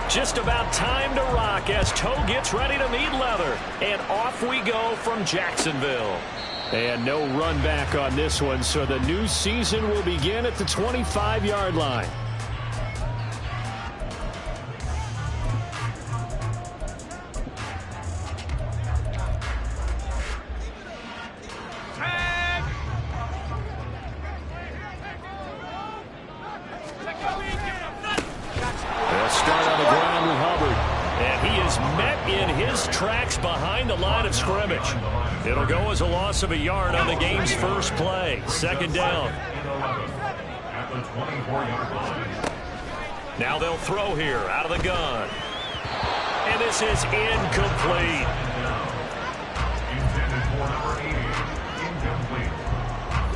Just about time to rock as Toe gets ready to meet leather. And off we go from Jacksonville. And no run back on this one, so the new season will begin at the 25-yard line. Behind the line of scrimmage. It'll go as a loss of a yard on the game's first play. Second down. Now they'll throw here out of the gun. And this is incomplete.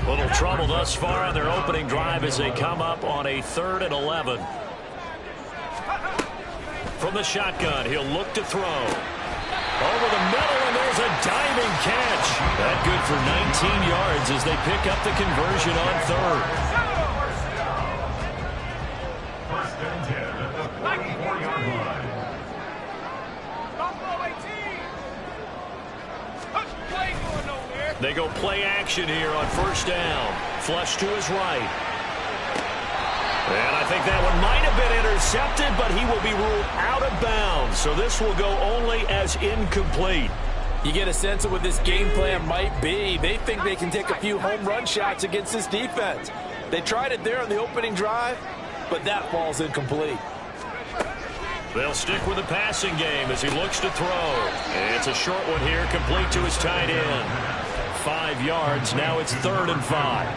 Little trouble thus far on their opening drive as they come up on a 3rd and 11. From the shotgun, he'll look to throw. Over the middle, and there's a diving catch. That good for 19 yards as they pick up the conversion on 3rd. First and 10 at the 44-yard line. They go play action here on first down. Flush to his right. And I think that one might have been intercepted, but he will be ruled out of bounds. So this will go only as incomplete. You get a sense of what this game plan might be. They think they can take a few home run shots against this defense. They tried it there on the opening drive, but that falls incomplete. They'll stick with the passing game as he looks to throw. And it's a short one here, complete to his tight end. 5 yards, now it's 3rd and 5.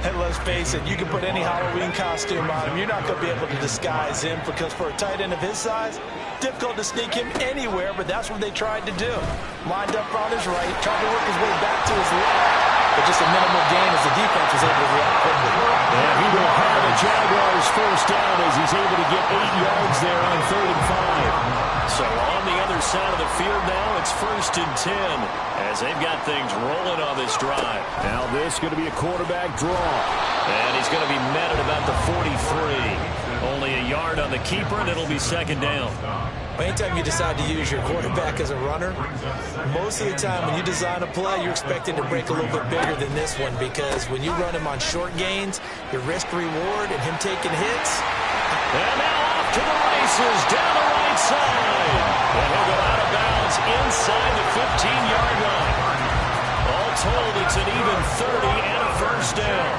And let's face it, you can put any Halloween costume on him. You're not going to be able to disguise him because for a tight end of his size, difficult to sneak him anywhere, but that's what they tried to do. Lined up on his right, tried to work his way back to his left, but just a minimal gain as the defense was able to react quickly. And he will have the Jaguars first down as he's able to get 8 yards there on 3rd and 5. So on the other side of the field now, it's 1st and 10 as they've got things rolling on this drive. Now this is going to be a quarterback draw. And he's going to be met at about the 43. Only a yard on the keeper, and it'll be 2nd down. Anytime you decide to use your quarterback as a runner, most of the time when you design a play, you're expected to break a little bit bigger than this one because when you run him on short gains, your risk-reward and him taking hits. And now off to the races down the right side. And he'll go out of bounds inside the 15-yard line. All told, it's an even 30 and a first down.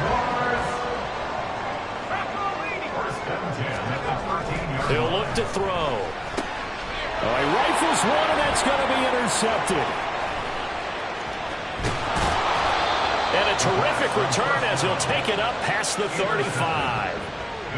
He'll look to throw. He rifles one, and that's going to be intercepted. And a terrific return as he'll take it up past the 35.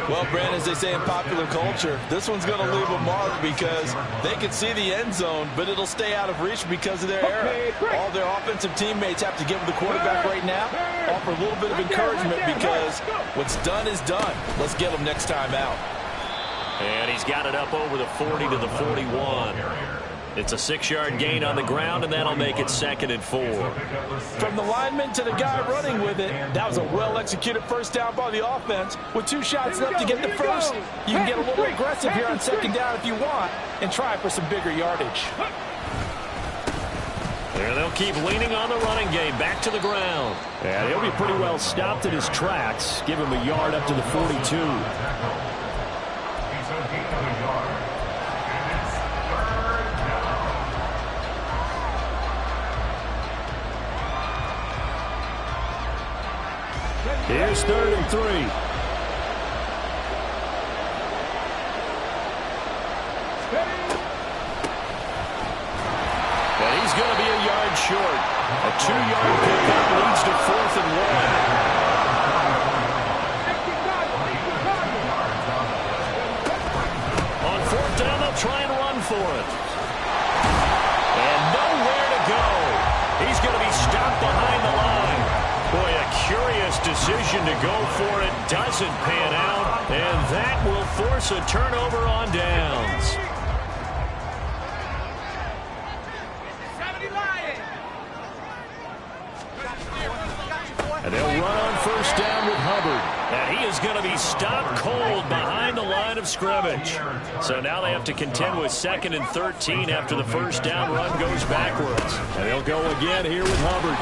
Well, Brandon, as they say in popular culture, this one's going to leave a mark because they can see the end zone, but it'll stay out of reach because of their error. All their offensive teammates have to give the quarterback right now, offer a little bit of encouragement because what's done is done. Let's get them next time out. And he's got it up over the 40 to the 41. It's a 6-yard gain on the ground, and that'll make it 2nd and 4. From the lineman to the guy running with it, that was a well-executed first down by the offense. With 2 shots left to get the first, you can get a little aggressive here on 2nd down if you want and try for some bigger yardage. There they'll keep leaning on the running game, back to the ground. And he'll be pretty well stopped in his tracks. Give him a yard up to the 42. Here's 3rd and 3. And he's going to be a yard short. A 2-yard pickup leads to 4th and 1. On 4th down, they'll try and run for it. And nowhere to go. He's going to be stopped behind the line. Boy, a curious decision to go for it. Doesn't pan out. And that will force a turnover on downs. And they'll run on first down with Hubbard. And he is going to be stopped cold behind the line of of scrimmage. So now they have to contend with 2nd and 13 after the first down run goes backwards. And they'll go again here with Hubbard.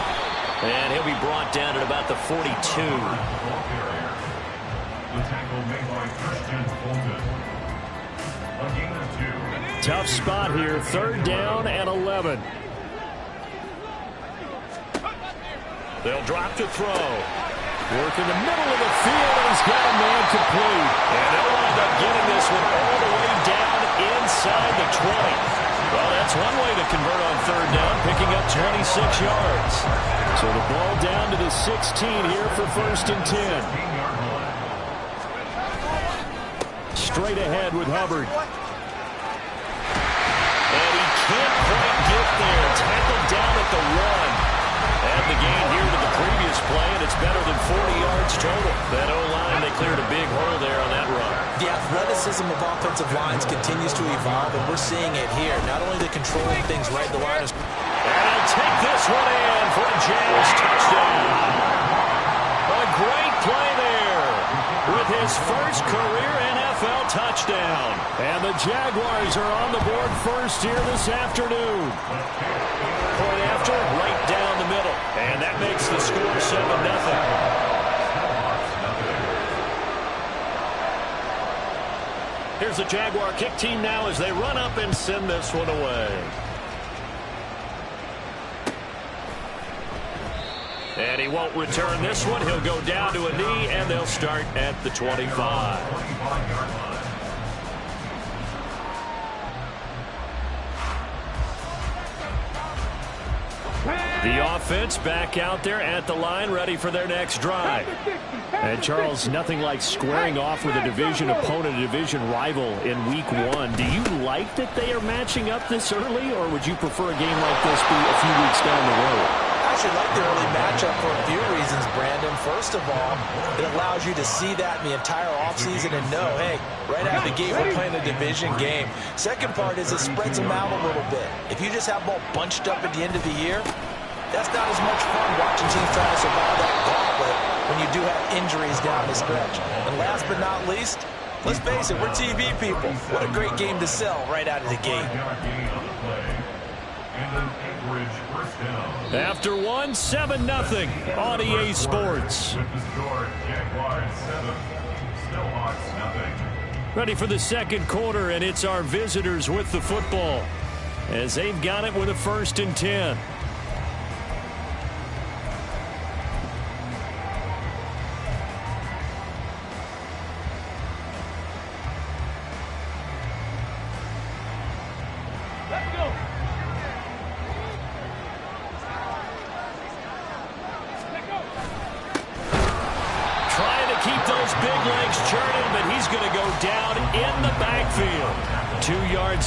And he'll be brought down at about the 42. Tough spot here, 3rd down and 11. They'll drop to throw. Work in the middle of the field, and he's got a man complete. And they'll wind up getting this one all the way down inside the 20. Well, that's one way to convert on 3rd down, picking up 26 yards. So the ball down to the 16 here for 1st and 10. Straight ahead with Hubbard. And he can't quite get there. Tackled down at the 1. Add the gain here to the previous play, and it's better than 40 yards total. That O-line, they cleared a big hole there on that run. The athleticism of offensive lines continues to evolve, and we're seeing it here. Not only the controlling things right, the line is... And he'll take this one in for a Jags touchdown. A great play there with his first career NFL touchdown. And the Jaguars are on the board first here this afternoon. Point after, right down the middle. And that makes the score 7-0. Here's the Jaguar kick team now as they run up and send this one away. And he won't return this one. He'll go down to a knee, and they'll start at the 25. The offense back out there at the line, ready for their next drive. And Charles, nothing like squaring off with a division opponent, a division rival in week 1. Do you like that they are matching up this early, or would you prefer a game like this be a few weeks down the road? I actually like the early matchup for a few reasons, Brandon. First of all, it allows you to see that in the entire offseason and know, hey, right out of the gate, we're playing a division game. Second part is it spreads them out a little bit. If you just have them all bunched up at the end of the year, that's not as much fun watching teams trying to survive that gauntlet when you do have injuries down the stretch. And last but not least, let's face it, we're TV people. What a great game to sell right out of the gate. After 1, 7-0 on EA Sports. Ready for the second quarter, and it's our visitors with the football as they've got it with a 1st and 10.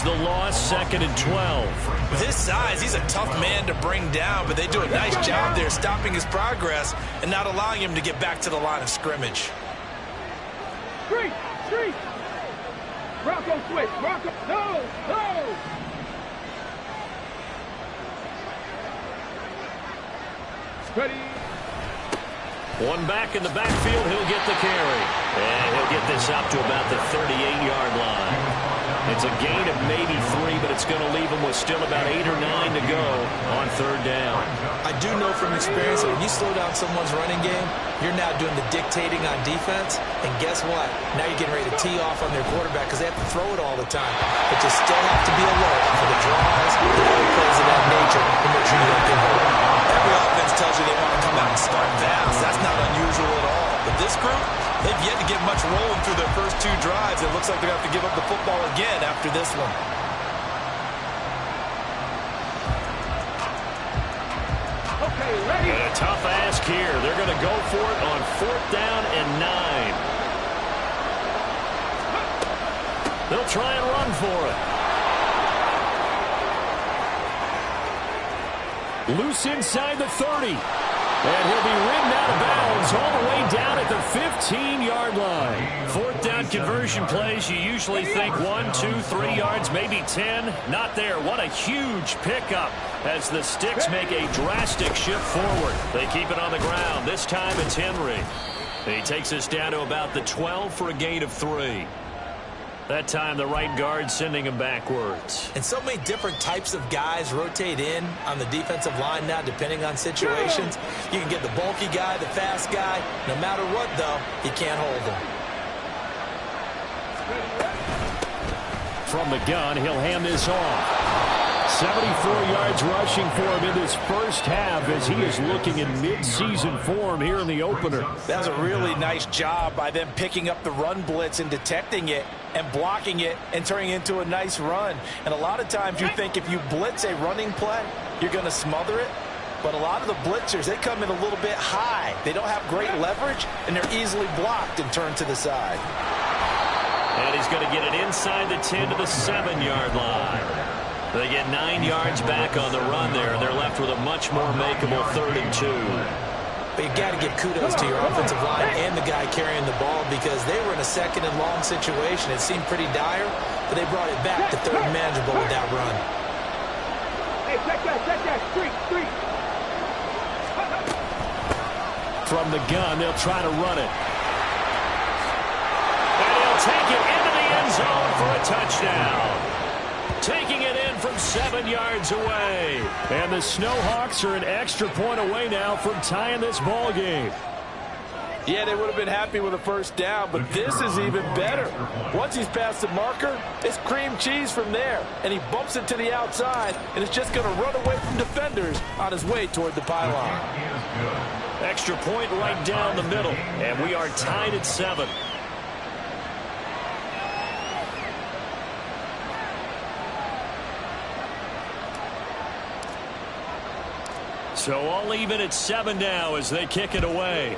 The loss, 2nd and 12. With his size, he's a tough man to bring down, but they do a nice job there stopping his progress and not allowing him to get back to the line of scrimmage. Street! Rocco switch! Rocco! No! Ready! One back in the backfield, he'll get the carry. And he'll get this out to about the 38-yard line. It's a gain of maybe 3, but it's going to leave them with still about 8 or 9 to go on 3rd down. I do know from experience that when you slow down someone's running game, you're now doing the dictating on defense. And guess what? Now you're getting ready to tee off on their quarterback because they have to throw it all the time. But you still have to be alert for the draws and other plays of that nature to make sure you don't get hurt. Every offense tells you they want to come out and start fast. That's not unusual at all. But this group, they've yet to get much rolling through their first 2 drives. It looks like they're going to have to give up the football again after this one. Okay, ready. And a tough ask here. They're going to go for it on 4th down and 9. They'll try and run for it. Loose inside the 30. And he'll be ridden out of bounds all the way down at the 15-yard line. 4th down conversion plays, you usually think 1, 2, 3 yards, maybe 10. Not there. What a huge pickup as the Sticks make a drastic shift forward. They keep it on the ground. This time it's Henry. He takes us down to about the 12 for a gain of 3. That time the right guard sending him backwards. And so many different types of guys rotate in on the defensive line now, depending on situations. You can get the bulky guy, the fast guy. No matter what, though, you can't hold him. From the gun, he'll hand this off. 74 yards rushing for him in this first half as he is looking in mid-season form here in the opener. That was a really nice job by them picking up the run blitz and detecting it and blocking it and turning it into a nice run. And a lot of times you think if you blitz a running play, you're going to smother it. But a lot of the blitzers, they come in a little bit high. They don't have great leverage, and they're easily blocked and turned to the side. And he's going to get it inside the 10 to the 7-yard line. They get 9 yards back on the run there, and they're left with a much more makeable 3rd and 2. But you've got to give kudos to your offensive line and the guy carrying the ball because they were in a 2nd and long situation. It seemed pretty dire, but they brought it back to 3rd and manageable with that run. Hey, check that, street. From the gun, they'll try to run it. And he'll take it into the end zone for a touchdown. Taking it in from 7 yards away. And the Snowhawks are an extra point away now from tying this ball game. Yeah, they would have been happy with a first down, but this is even better. Once he's past the marker, it's cream cheese from there. And he bumps it to the outside, and it's just going to run away from defenders on his way toward the pylon. Extra point right down the middle. And we are tied at 7. So all even at 7 now as they kick it away.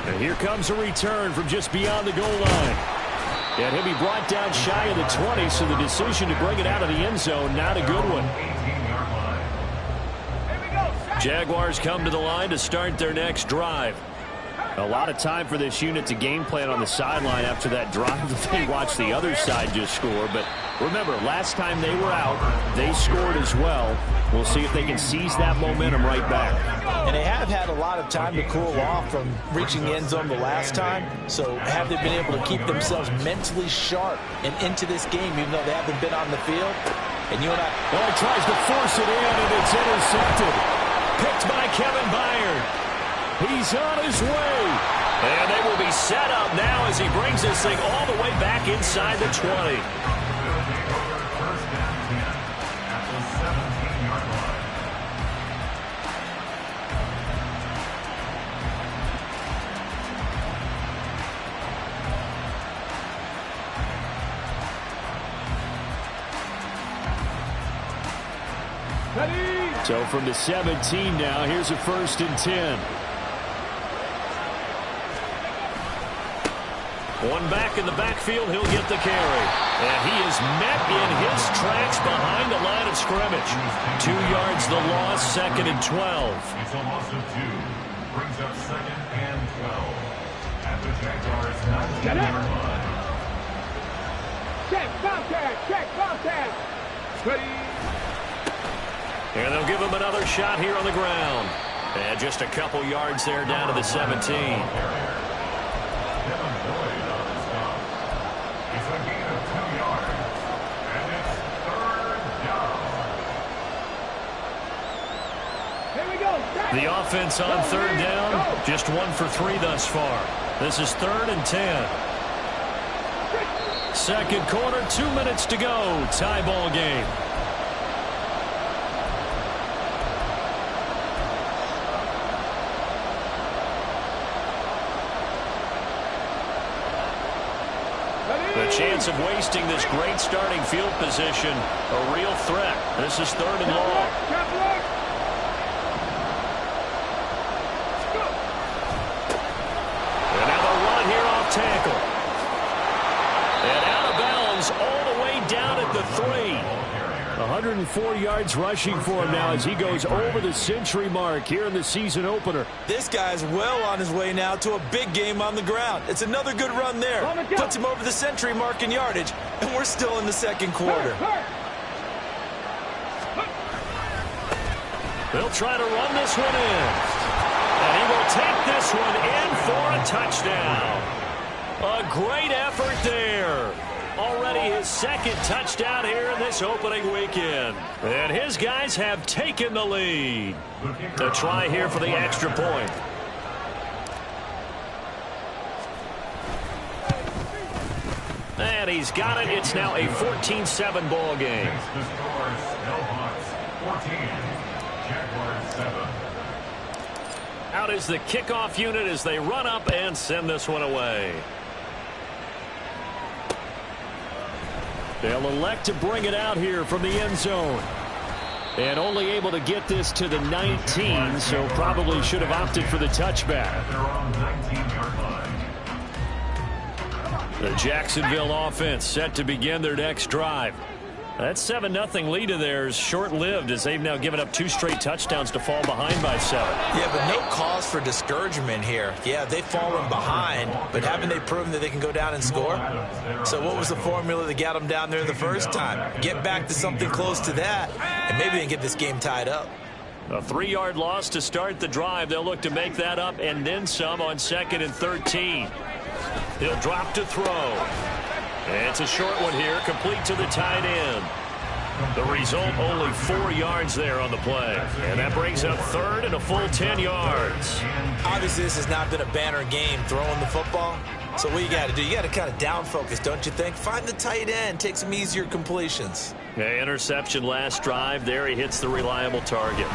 And here comes a return from just beyond the goal line. And he'll be brought down shy of the 20, so the decision to bring it out of the end zone, not a good one. Jaguars come to the line to start their next drive. A lot of time for this unit to game plan on the sideline after that drive that they watched the other side just score. But remember, last time they were out, they scored as well. We'll see if they can seize that momentum right back. And they have had a lot of time to cool off from reaching the end zone the last time. So have they been able to keep themselves mentally sharp and into this game, even though they haven't been on the field? And you and I... Well, he tries to force it in, and it's intercepted. Picked by Kevin Byard. He's on his way. And they will be set up now as he brings this thing all the way back inside the 20. So from the 17 now, here's a 1st and 10. One back in the backfield, he'll get the carry. And he is met in his tracks behind the line of scrimmage. 2 yards the loss, 2nd and 12. It's a loss of 2. Brings up 2nd and 12. At the Jaguars' 19-yard line. Check, Bobcat. Ready. And they'll give him another shot here on the ground. And just a couple yards there down to the 17. The offense on 3rd down, just 1 for 3 thus far. This is 3rd and 10. 2nd quarter, 2 minutes to go. Tie ball game. The chance of wasting this great starting field position, a real threat. This is 3rd and long. Tackle. And out of bounds all the way down at the 3. 104 yards rushing for him now as he goes over the century mark here in the season opener. This guy's well on his way now to a big game on the ground. It's another good run there. Puts him over the century mark in yardage, and we're still in the 2nd quarter. They'll try to run this one in. And he will take this one in for a touchdown. A great effort there. Already his second touchdown here in this opening weekend. And his guys have taken the lead. To try here for the extra point. And he's got it. It's now a 14-7 ball game. The score is Seahawks 14, Jaguars 7. Out is the kickoff unit as they run up and send this one away. They'll elect to bring it out here from the end zone. And only able to get this to the 19, so probably should have opted for the touchback. They're on 19-yard line. The Jacksonville offense set to begin their next drive. That 7-0 lead of theirs short-lived as they've now given up 2 straight touchdowns to fall behind by 7. Yeah, but no cause for discouragement here. Yeah, they've fallen behind, but haven't they proven that they can go down and score? So what was the formula that got them down there the first time? Get back to something close to that, and maybe they can get this game tied up. A 3-yard loss to start the drive. They'll look to make that up and then some on 2nd and 13. He'll drop to throw. And it's a short one here, complete to the tight end. The result, only 4 yards there on the play. And that brings up 3rd and a full 10 yards. Obviously, this has not been a banner game throwing the football. So what you got to do, you got to kind of down focus, don't you think? Find the tight end, take some easier completions. Okay, interception last drive. There he hits the reliable target.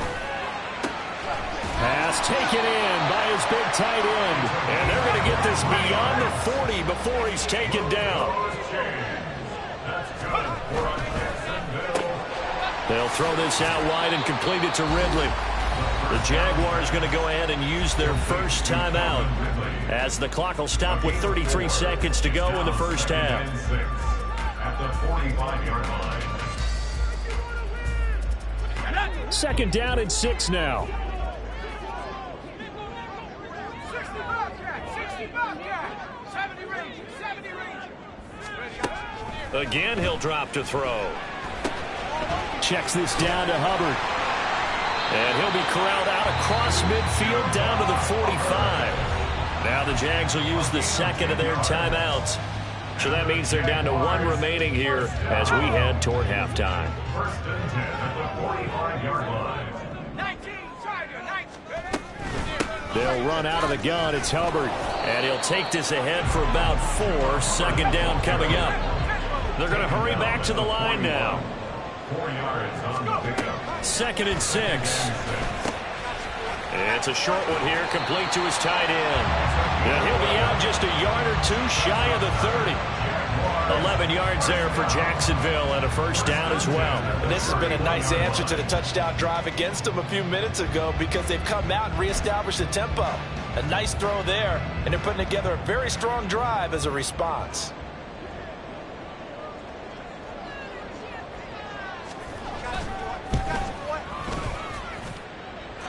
Pass taken in by his big tight end. And they're going to get this beyond the 40 before he's taken down. They'll throw this out wide and complete it to Ridley. The Jaguars going to go ahead and use their first timeout as the clock will stop with 33 seconds to go in the first half. At the 45-yard line. 2nd down and 6 now. Again, he'll drop to throw. Checks this down to Hubbard. And he'll be corralled out across midfield down to the 45. Now the Jags will use the 2nd of their timeouts. So that means they're down to 1 remaining here as we head toward halftime. 1st and 10 at the 45-yard line. They'll run out of the gun. It's Hubbard. And he'll take this ahead for about 4. 2nd down coming up. They're going to hurry back to the line now. 4 yards on the pickup. 2nd and 6. It's a short one here, complete to his tight end. And he'll be out just a yard or 2 shy of the 30. 11 yards there for Jacksonville and a first down as well. And this has been a nice answer to the touchdown drive against them a few minutes ago because they've come out and reestablished the tempo. A nice throw there, and they're putting together a very strong drive as a response.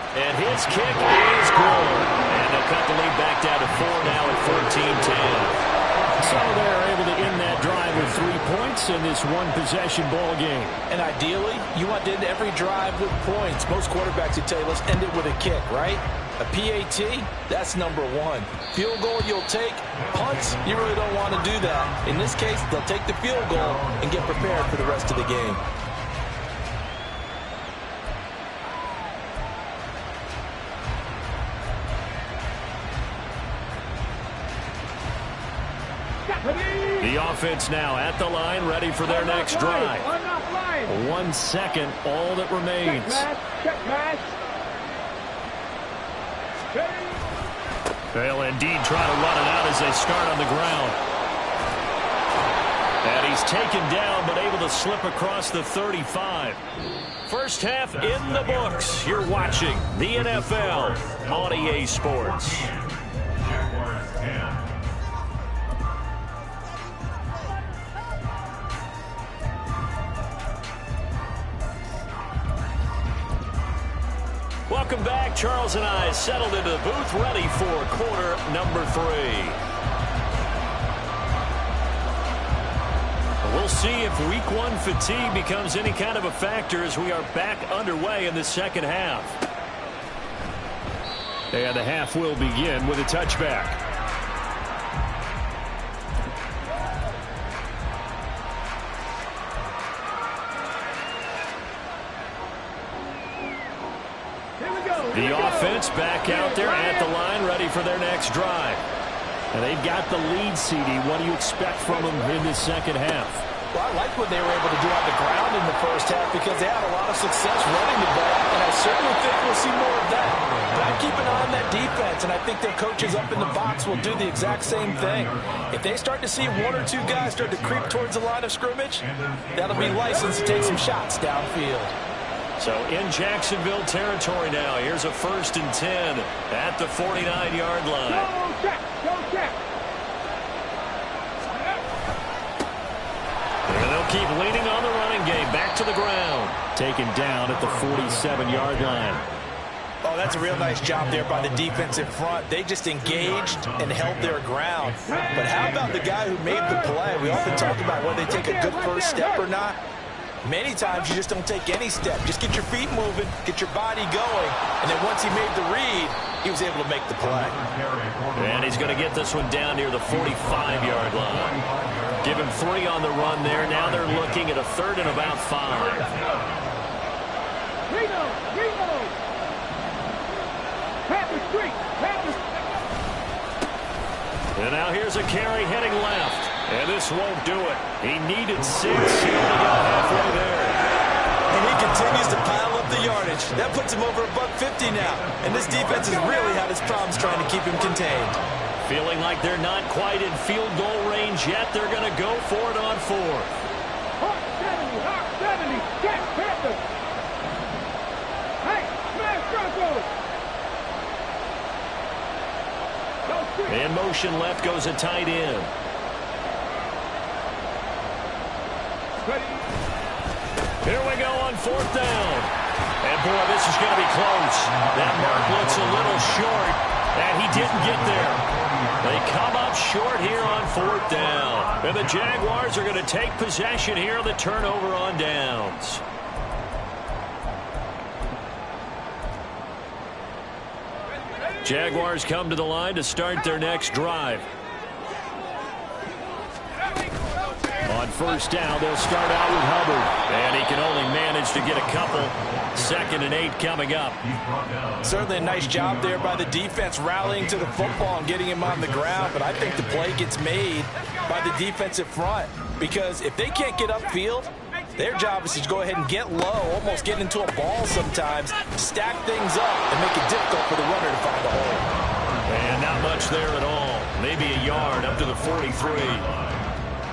And his kick is good. And they'll cut the lead back down to 4 now at 14-10. So they're able to end that drive with 3 points in this one-possession ball game. And ideally, you want to end every drive with points. Most quarterbacks would tell you, let's end it with a kick, right? A PAT, that's number 1. Field goal you'll take. Punts, you really don't want to do that. In this case, they'll take the field goal and get prepared for the rest of the game. The offense now at the line, ready for their next drive. 1 second, all that remains. Check match. They'll indeed try to run it out as they start on the ground. And he's taken down, but able to slip across the 35. First half in the books. You're watching the NFL on EA Sports. Jaguars 10. Welcome back. Charles and I settled into the booth, ready for quarter number 3. We'll see if week 1 fatigue becomes any kind of a factor as we are back underway in the second half. And the half will begin with a touchback. The offense back out there at the line, ready for their next drive. And they've got the lead, CD. What do you expect from them in this second half? Well, I like what they were able to do on the ground in the first half because they had a lot of success running the ball, and I certainly think we'll see more of that. But I keep an eye on that defense, and I think their coaches up in the box will do the exact same thing. If they start to see one or two guys start to creep towards the line of scrimmage, that'll be license to take some shots downfield. So in Jacksonville territory now, here's a 1st and 10 at the 49-yard line. Go check, go check. And they'll keep leaning on the running game. Back to the ground. Taken down at the 47-yard line. Oh, that's a real nice job there by the defensive front. They just engaged and held their ground. But how about the guy who made the play? We often talk about whether they take a good first step or not. Many times you just don't take any step. Just get your feet moving, get your body going, and then once he made the read, he was able to make the play. And he's going to get this one down near the 45-yard line. Give him 3 on the run there. Now they're looking at a 3rd and about 5. Reno. Panther street. And now here's a carry heading left. And this won't do it. He needed 6. He only got halfway there. And he continues to pile up the yardage. That puts him over $150 now. And this defense has really had its problems trying to keep him contained. Feeling like they're not quite in field goal range yet. They're going to go for it on 4th. Hawk 70. Catch Panther. Hey, smash Broncos. In motion left goes a tight end. Here we go on 4th down. And, boy, this is going to be close. That mark looks a little short, and he didn't get there. They come up short here on 4th down. And the Jaguars are going to take possession here on the turnover on downs. Jaguars come to the line to start their next drive. On 1st down, they'll start out with Hubbard. And he can only manage to get a couple. 2nd and 8 coming up. Certainly a nice job there by the defense rallying to the football and getting him on the ground. But I think the play gets made by the defensive front. Because if they can't get upfield, their job is to go ahead and get low, almost get into a ball sometimes, stack things up, and make it difficult for the runner to find a hole. And not much there at all. Maybe a yard up to the 43.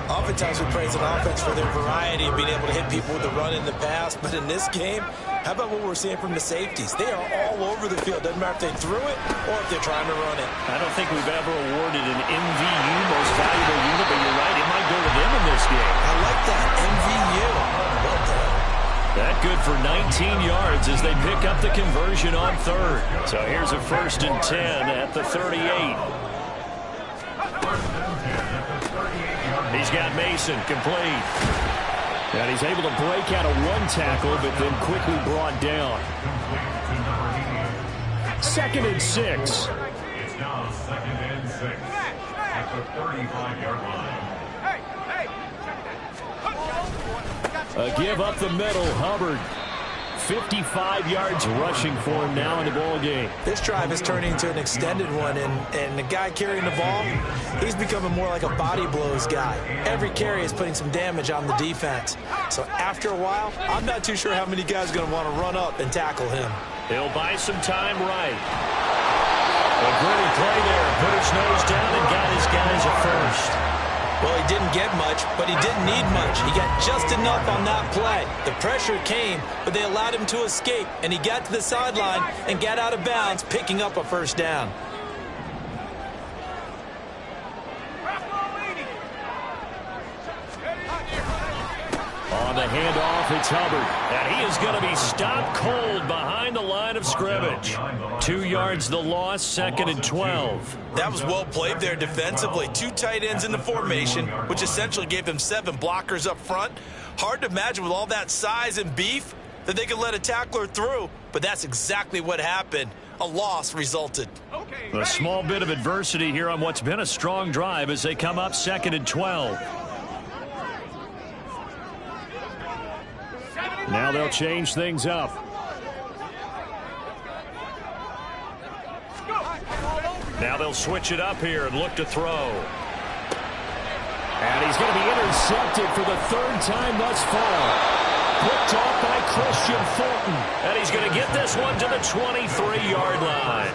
Oftentimes we praise an offense for their variety of being able to hit people with the run in the pass. But in this game, how about what we're seeing from the safeties? They are all over the field. Doesn't matter if they threw it or if they're trying to run it. I don't think we've ever awarded an MVU, most valuable unit, but you're right, it might go to them in this game. I like that, MVU. Well done. That good for 19 yards as they pick up the conversion on 3rd. So here's a 1st and 10 at the 38. He's got Mason complete. And he's able to break out of 1 tackle, but then quickly brought down. 2nd and 6. It's now 2nd and 6 at the 35-yard line. A give up the middle, Hubbard. 55 yards rushing for him now in the ball game. This drive is turning into an extended one, and the guy carrying the ball, he's becoming more like a body blows guy. Every carry is putting some damage on the defense. So after a while, I'm not too sure how many guys are going to want to run up and tackle him. He'll buy some time right. A gritty play there. Put his nose down and got his guys a 1st. Well, he didn't get much, but he didn't need much. He got just enough on that play. The pressure came, but they allowed him to escape, and he got to the sideline and got out of bounds, picking up a 1st down. On the handoff, it's Hubbard. And he is going to be stopped cold behind the line of scrimmage. 2 yards the loss, 2nd and 12. That was well played there defensively. 2 tight ends in the formation, which essentially gave them 7 blockers up front. Hard to imagine with all that size and beef that they could let a tackler through, but that's exactly what happened. a loss resulted. A small bit of adversity here on what's been a strong drive as they come up 2nd and 12. Now they'll change things up. Now they'll switch it up here and look to throw. And he's going to be intercepted for the 3rd time thus far. Picked off by Christian Fulton. And he's going to get this one to the 23-yard line.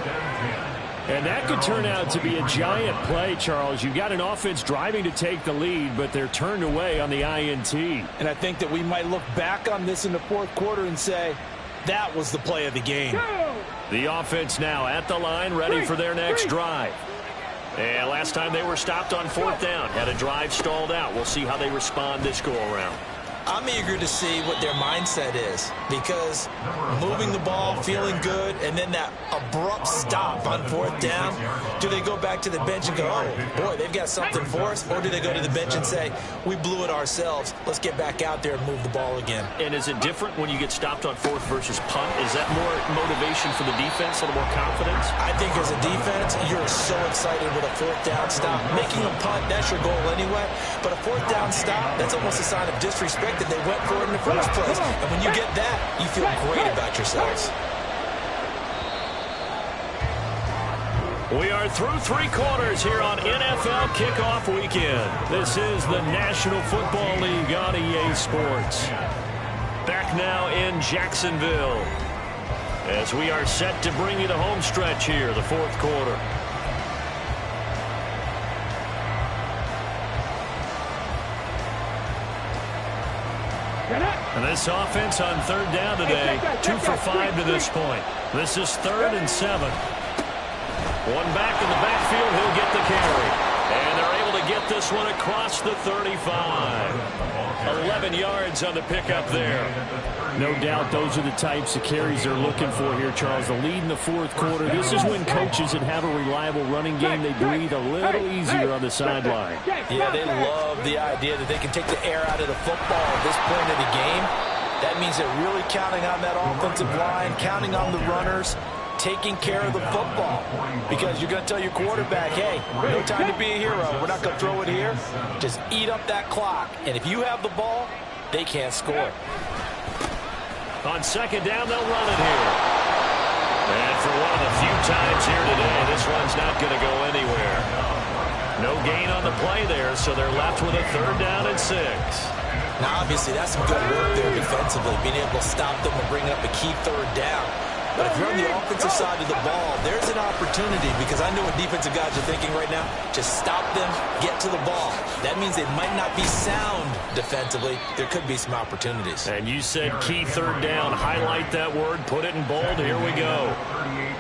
And that could turn out to be a giant play, Charles. You've got an offense driving to take the lead, but they're turned away on the INT. And I think that we might look back on this in the 4th quarter and say, that was the play of the game. The offense now at the line, ready for their next drive. And last time they were stopped on 4th down, had a drive stalled out. We'll see how they respond this go-around. I'm eager to see what their mindset is, because moving the ball, feeling good, and then that abrupt stop on 4th down, do they go back to the bench and go, oh, boy, they've got something for us, or do they go to the bench and say, we blew it ourselves, let's get back out there and move the ball again? And is it different when you get stopped on 4th versus punt? Is that more motivation for the defense, a little more confidence? I think as a defense, you're so excited with a 4th down stop. Making a punt, that's your goal anyway, but a 4th down stop, that's almost a sign of disrespect that they went for it in the first place. And when you get that, you feel great about yourselves. We are through 3 quarters here on NFL Kickoff Weekend. This is the National Football League on EA Sports. Back now in Jacksonville as we are set to bring you the home stretch here, the 4th quarter. And this offense on 3rd down today, 2 for 5 to this point. This is 3rd and 7. One back in the backfield, he'll get the carry. And they're able to get this one across the 35. 11 yards on the pickup there. No doubt those are the types of carries they're looking for here, Charles. The lead in the 4th quarter. This is when coaches that have a reliable running game, they breathe a little easier on the sideline. Yeah, they love the idea that they can take the air out of the football at this point of the game. That means they're really counting on that offensive line, counting on the runners, taking care of the football. Because you're going to tell your quarterback, hey, no time to be a hero. We're not going to throw it here. Just eat up that clock. And if you have the ball, they can't score. On 2nd down, they'll run it here. And for one of the few times here today, this one's not going to go anywhere. No gain on the play there, so they're left with a 3rd down and 6. Now, obviously, that's some good work there defensively, being able to stop them and bring up a key 3rd down. But if you're on the offensive side of the ball, there's an opportunity, because I know what defensive guys are thinking right now. Just stop them, get to the ball. That means they might not be sound defensively. There could be some opportunities. And you said key 3rd down. Highlight that word. Put it in bold. Here we go.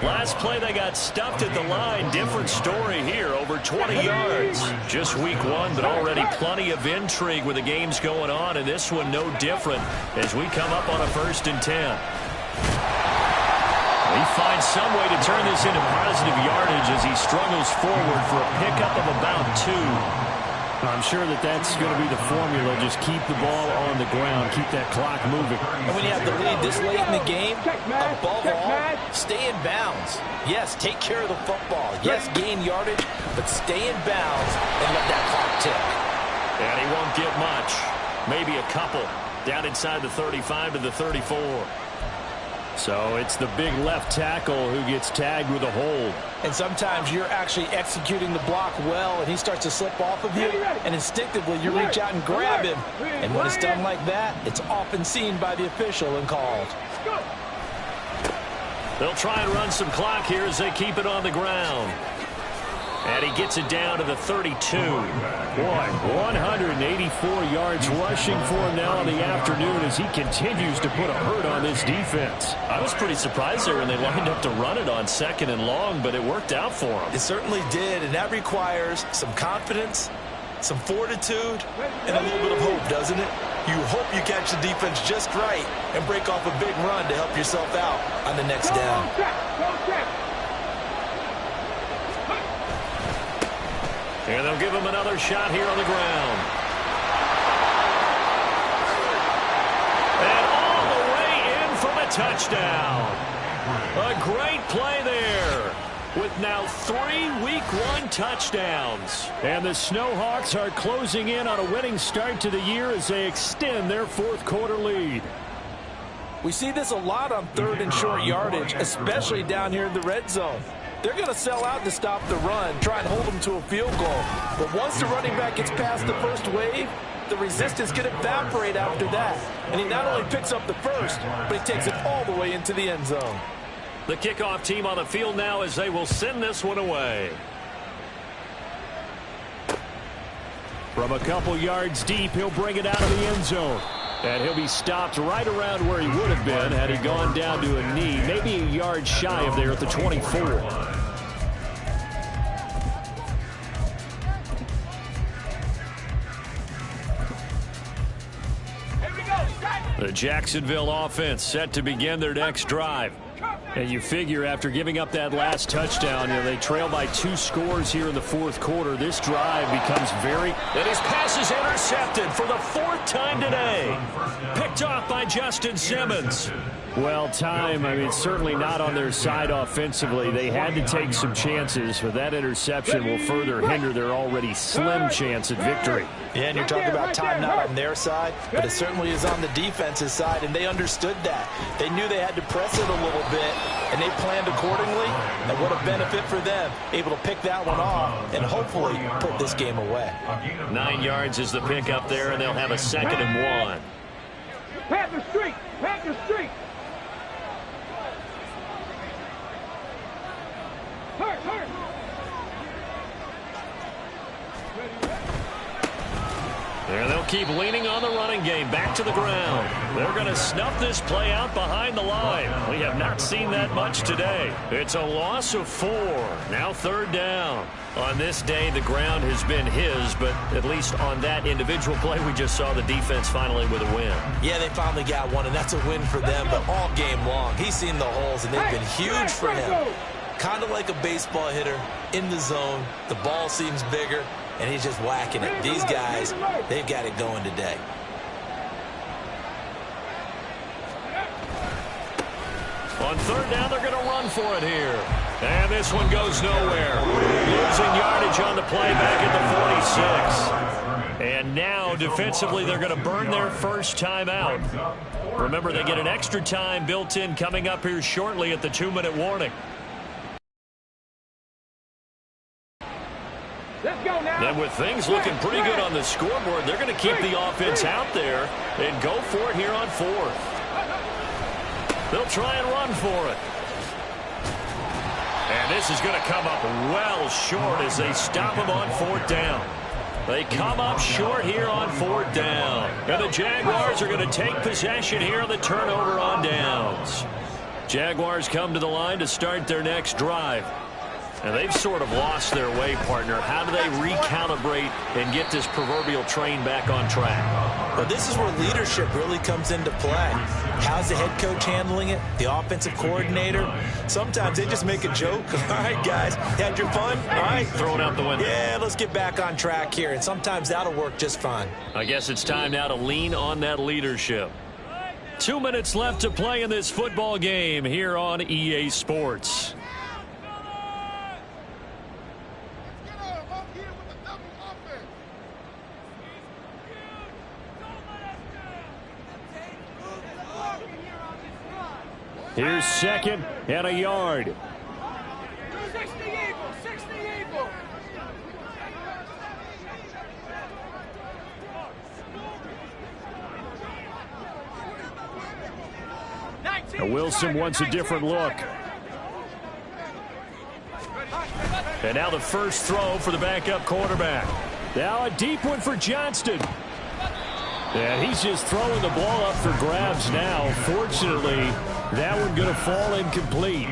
Last play, they got stuffed at the line. Different story here. Over 20 yards. Just week 1, but already plenty of intrigue with the games going on. And this one no different as we come up on a 1st and 10. He finds some way to turn this into positive yardage as he struggles forward for a pickup of about 2. I'm sure that that's going to be the formula. Just keep the ball on the ground. Keep that clock moving. And when you have the lead this late in the game, above all, stay in bounds. Yes, take care of the football. Yes, gain yardage, but stay in bounds and let that clock tick. And he won't get much. Maybe a couple. Down inside the 35 to the 34. So it's the big left tackle who gets tagged with a hold. And sometimes you're actually executing the block well, and he starts to slip off of you, and instinctively you reach out and grab him. And when it's done like that, it's often seen by the official and called. They'll try and run some clock here as they keep it on the ground. And he gets it down to the 32. Boy, 184 yards rushing for him now in the afternoon as he continues to put a hurt on this defense. I was pretty surprised there when they lined up to run it on 2nd and long, but it worked out for him. It certainly did, and that requires some confidence, some fortitude, and a little bit of hope, doesn't it? You hope you catch the defense just right and break off a big run to help yourself out on the next down. And they'll give him another shot here on the ground. And all the way in from a touchdown. A great play there, with now 3 Week 1 touchdowns. And the Snowhawks are closing in on a winning start to the year as they extend their fourth quarter lead. We see this a lot on 3rd and short yardage, especially down here in the red zone. They're going to sell out to stop the run, try and hold them to a field goal. But once the running back gets past the first wave, the resistance can evaporate after that. And he not only picks up the first, but he takes it all the way into the end zone. The kickoff team on the field now as they will send this one away. From a couple yards deep, he'll bring it out of the end zone. And he'll be stopped right around where he would have been had he gone down to a knee, maybe a yard shy of there at the 24. The Jacksonville offense set to begin their next drive. And you figure after giving up that last touchdown, they trail by 2 scores here in the fourth quarter. This drive becomes very... And his pass is intercepted for the 4th time today. Picked off by Justin Simmons. Well, time, certainly not on their side offensively. They had to take some chances, but that interception will further hinder their already slim chance at victory. Yeah, and you're talking about time not on their side, but it certainly is on the defense's side, and they understood that. They knew they had to press it a little bit, and they planned accordingly, and what a benefit for them, able to pick that one off and hopefully put this game away. 9 yards is the pickup there, and they'll have a 2nd and 1. Panther Street! Panther Street! Hurt! There they'll keep leaning on the running game. Back to the ground. They're going to snuff this play out behind the line. We have not seen that much today. It's a loss of 4. Now 3rd down. On this day, the ground has been his, but at least on that individual play, we just saw the defense finally with a win. Yeah, they finally got one, and that's a win for them, but all game long, he's seen the holes, and they've been huge for him. Kind of like a baseball hitter in the zone. The ball seems bigger, and he's just whacking it. These guys, they've got it going today. On 3rd down, they're going to run for it here. And this one goes nowhere. Losing yardage on the play back at the 46. And now, defensively, they're going to burn their first time out. Remember, they get an extra time built in coming up here shortly at the 2-minute warning. And with things looking pretty good on the scoreboard, they're going to keep the offense out there and go for it here on 4th. They'll try and run for it. And this is going to come up well short as they stop him on 4th down. They come up short here on 4th down. And the Jaguars are going to take possession here on the turnover on downs. Jaguars come to the line to start their next drive. And they've sort of lost their way, partner. How do they recalibrate and get this proverbial train back on track? Well, this is where leadership really comes into play. How's the head coach handling it? The offensive coordinator? Sometimes they just make a joke. All right, guys, had your fun? All right. Throw it out the window. Yeah, let's get back on track here. And sometimes that'll work just fine. I guess it's time now to lean on that leadership. 2 minutes left to play in this football game here on EA Sports. Here's 2nd and a yard. 60 Eagles! 60 Eagles! Now Wilson wants a different look. And now the first throw for the backup quarterback. Now a deep one for Johnston. And he's just throwing the ball up for grabs now. Fortunately, that one going to fall incomplete.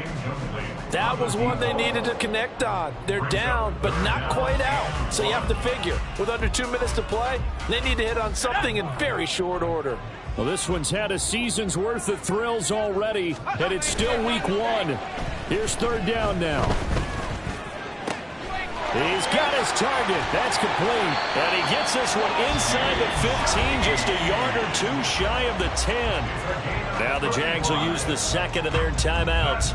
That was one they needed to connect on. They're down, but not quite out. So you have to figure, with under 2 minutes to play, they need to hit on something in very short order. Well, this one's had a season's worth of thrills already, and it's still week 1. Here's 3rd down now. He's got his target. That's complete. And he gets this one inside the 15, just a yard or two shy of the 10. Now the Jags will use the second of their timeouts,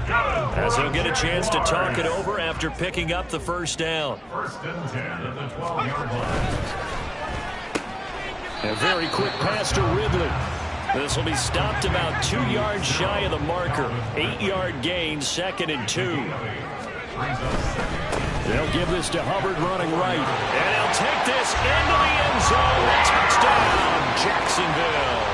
as they'll get a chance to talk it over after picking up the first down. First and 10 at the 12-yard line. A very quick pass to Ridley. This will be stopped about 2 yards shy of the marker. 8-yard gain, 2nd and 2. They'll give this to Hubbard running right. And he'll take this into the end zone. Touchdown, Jacksonville.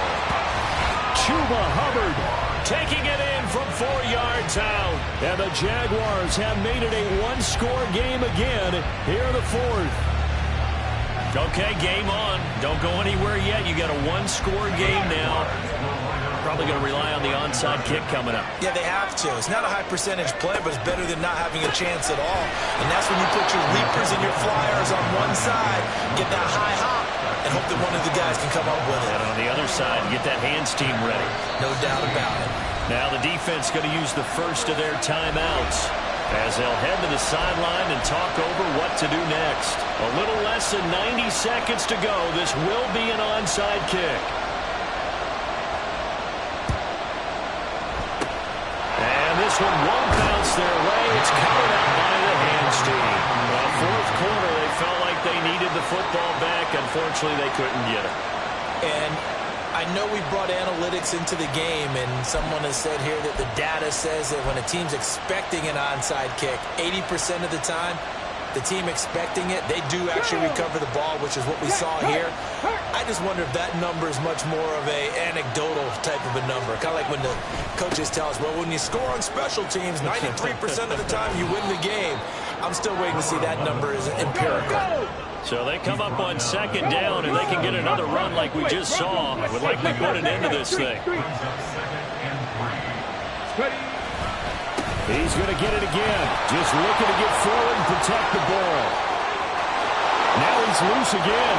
Chuba Hubbard taking it in from 4 yards out. And the Jaguars have made it a one-score game again here in the fourth. Okay, game on. Don't go anywhere yet. You got a one-score game now. Probably going to rely on the onside kick coming up. Yeah, they have to. It's not a high-percentage play, but it's better than not having a chance at all. And that's when you put your leapers and your flyers on one side, get that high hop, and hope that one of the guys can come up with it. And on the other side, get that hands team ready. No doubt about it. Now the defense going to use the first of their timeouts, as they'll head to the sideline and talk over what to do next. A little less than 90 seconds to go. This will be an onside kick. And this one won't bounce their way. It's covered up by the hands team. Fourth quarter, they felt like they needed the football back. Unfortunately, they couldn't get it. And I know we brought analytics into the game, and someone has said here that the data says that when a team's expecting an onside kick, 80% of the time, the team expecting it, they do actually recover the ball, which is what we saw here. I just wonder if that number is much more of a anecdotal type of a number. Kind of like when the coaches tell us, well, when you score on special teams, 93% of the time you win the game. I'm still waiting to see that number is empirical. So they come up on second down, and they can get another run like we just saw. Would likely put an end to this thing. He's going to get it again. Just looking to get forward and protect the ball. Now he's loose again.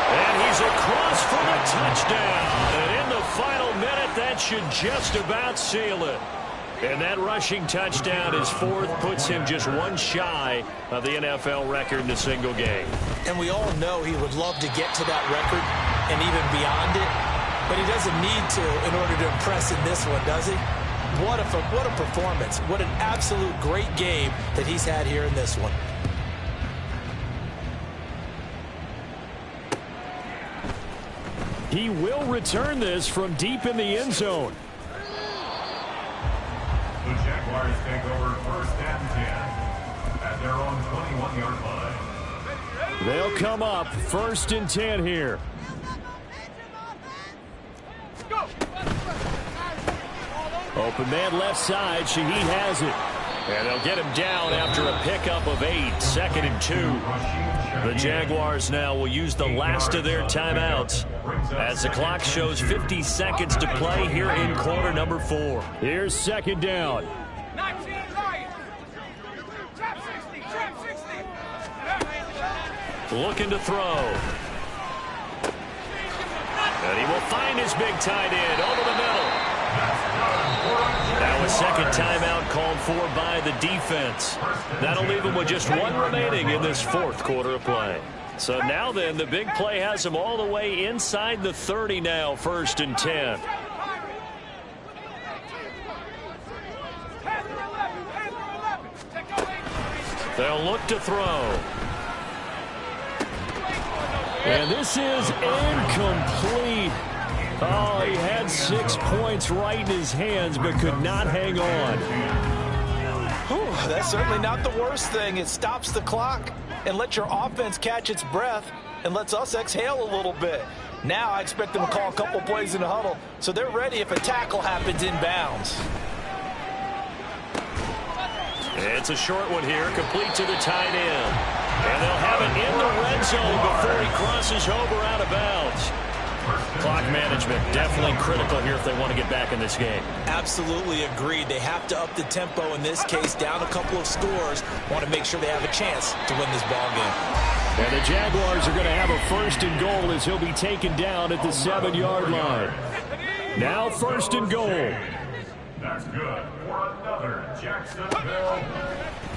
And he's across for a touchdown. And in the final minute, that should just about seal it. And that rushing touchdown, his fourth, puts him just one shy of the NFL record in a single game. And we all know he would love to get to that record and even beyond it. But he doesn't need to in order to impress in this one, does he? What a performance. What an absolute great game that he's had here in this one. He will return this from deep in the end zone. The Jaguars take over first and 10 at their own 21-yard line. They'll come up first and 10 here. Open man left side. Shaheed has it. And they'll get him down after a pickup of 8. 2nd and 2. The Jaguars now will use the last of their timeouts as the clock shows 50 seconds to play here in quarter number 4. Here's second down. Looking to throw. And he will find his big tight end over the middle. Now a second timeout called for by the defense. That'll leave them with just one remaining in this fourth quarter of play. So now then, the big play has them all the way inside the 30 now, 1st and 10. They'll look to throw. And this is incomplete. Oh, he had 6 points right in his hands, but could not hang on. Whew, that's certainly not the worst thing. It stops the clock and lets your offense catch its breath and lets us exhale a little bit. Now I expect them to call a couple plays in the huddle, so they're ready if a tackle happens inbounds. It's a short one here, complete to the tight end. And they'll have it in the red zone before he crosses over out of bounds. Clock management definitely critical here if they want to get back in this game. Absolutely agreed. They have to up the tempo in this case, down a couple of scores. Want to make sure they have a chance to win this ball game. And the Jaguars are going to have a 1st and goal as he'll be taken down at the 7-yard line. Now 1st and goal. That's good for another Jacksonville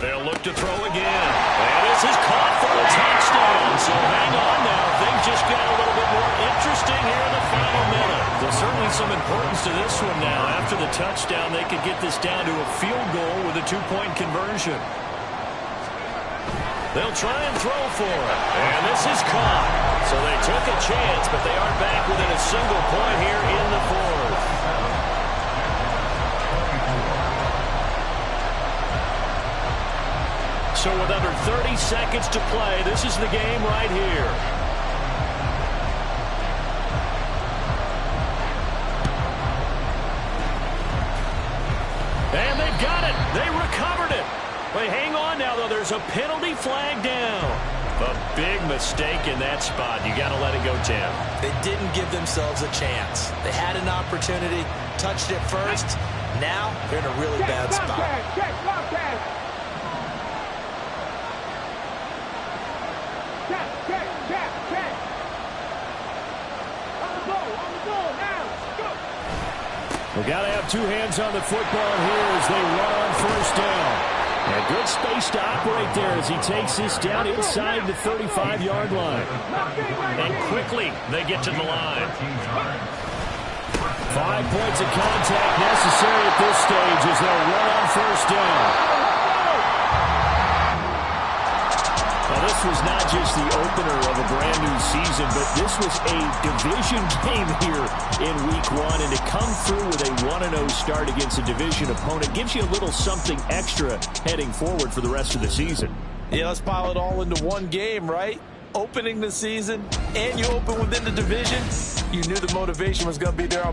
They'll look to throw again. And this is caught for a touchdown. So hang on now. Things just got a little bit more interesting here in the final minute. There's certainly some importance to this one now. After the touchdown, they could get this down to a field goal with a two-point conversion. They'll try and throw for it. And this is caught. So they took a chance, but they aren't back within a single point here in the fourth. So with under 30 seconds to play, this is the game right here. And they've got it. They recovered it. Wait, hang on now, though. There's a penalty flag down. A big mistake in that spot. You got to let it go, Tim. They didn't give themselves a chance. They had an opportunity, touched it first. Now they're in a really bad spot. We've got to have two hands on the football here as they run on first down. And good space to operate there as he takes this down inside the 35-yard line. And quickly they get to the line. 5 points of contact necessary at this stage as they'll run on first down. Now, this was not just the opener of a brand-new season, but this was a division game here in Week 1. And to come through with a 1-0 start against a division opponent gives you a little something extra heading forward for the rest of the season. Yeah, let's pile it all into one game, right? Opening the season, and you open within the division. You knew the motivation was going to be there on